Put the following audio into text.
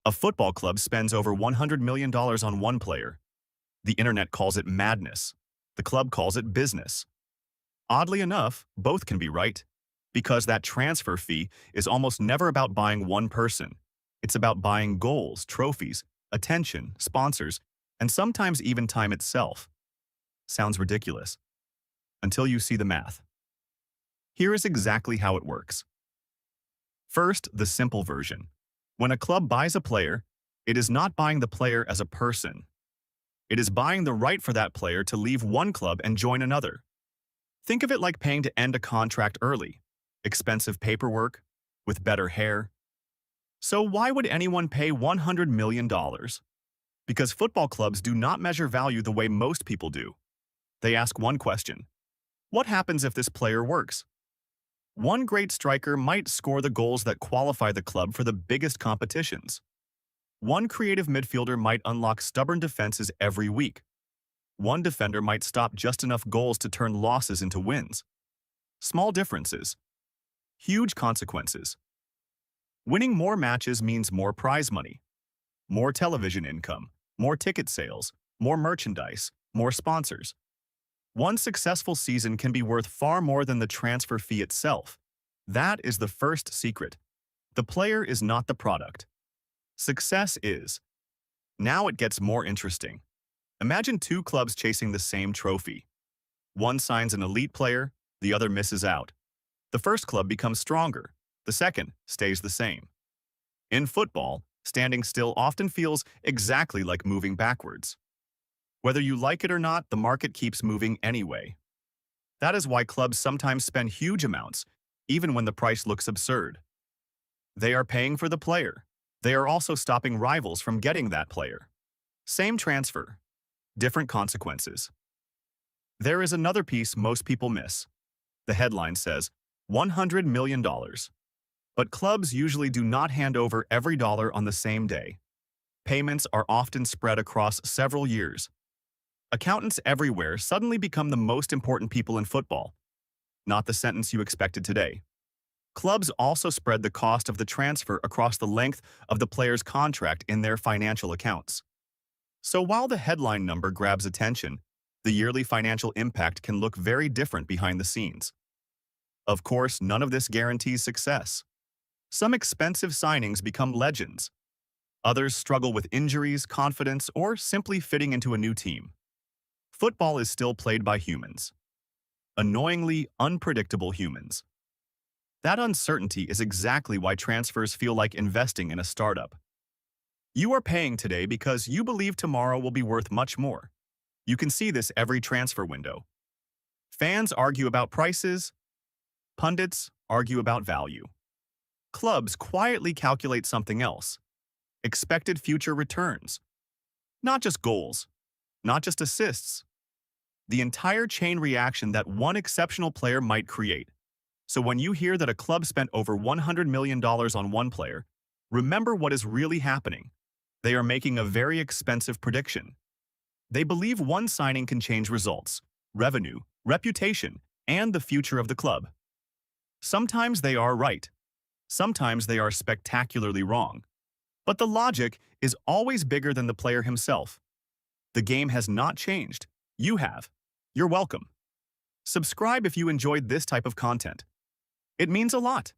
A football club spends over $100 million on one player. The internet calls it madness. The club calls it business. Oddly enough, both can be right, because that transfer fee is almost never about buying one person. It's about buying goals, trophies, attention, sponsors, and sometimes even time itself. Sounds ridiculous. Until you see the math. Here is exactly how it works. First, the simple version. When a club buys a player, it is not buying the player as a person. It is buying the right for that player to leave one club and join another. Think of it like paying to end a contract early. Expensive paperwork, with better hair. So why would anyone pay $100 million? Because football clubs do not measure value the way most people do. They ask one question: what happens if this player works? One great striker might score the goals that qualify the club for the biggest competitions. One creative midfielder might unlock stubborn defenses every week. One defender might stop just enough goals to turn losses into wins. Small differences. Huge consequences. Winning more matches means more prize money, more television income, more ticket sales, more merchandise, more sponsors. One successful season can be worth far more than the transfer fee itself. That is the first secret. The player is not the product. Success is. Now it gets more interesting. Imagine two clubs chasing the same trophy. One signs an elite player, the other misses out. The first club becomes stronger, the second stays the same. In football, standing still often feels exactly like moving backwards. Whether you like it or not, the market keeps moving anyway. That is why clubs sometimes spend huge amounts, even when the price looks absurd. They are paying for the player. They are also stopping rivals from getting that player. Same transfer, different consequences. There is another piece most people miss. The headline says, $100 million. But clubs usually do not hand over every dollar on the same day. Payments are often spread across several years. Accountants everywhere suddenly become the most important people in football. Not the sentence you expected today. Clubs also spread the cost of the transfer across the length of the player's contract in their financial accounts. So while the headline number grabs attention, the yearly financial impact can look very different behind the scenes. Of course, none of this guarantees success. Some expensive signings become legends. Others struggle with injuries, confidence, or simply fitting into a new team. Football is still played by humans. Annoyingly unpredictable humans. That uncertainty is exactly why transfers feel like investing in a startup. You are paying today because you believe tomorrow will be worth much more. You can see this every transfer window. Fans argue about prices. Pundits argue about value. Clubs quietly calculate something else: expected future returns. Not just goals, not just assists. The entire chain reaction that one exceptional player might create. So when you hear that a club spent over $100 million on one player, remember what is really happening. They are making a very expensive prediction. They believe one signing can change results, revenue, reputation, and the future of the club. Sometimes they are right. Sometimes they are spectacularly wrong. But the logic is always bigger than the player himself. The game has not changed. You have. You're welcome. Subscribe if you enjoyed this type of content. It means a lot.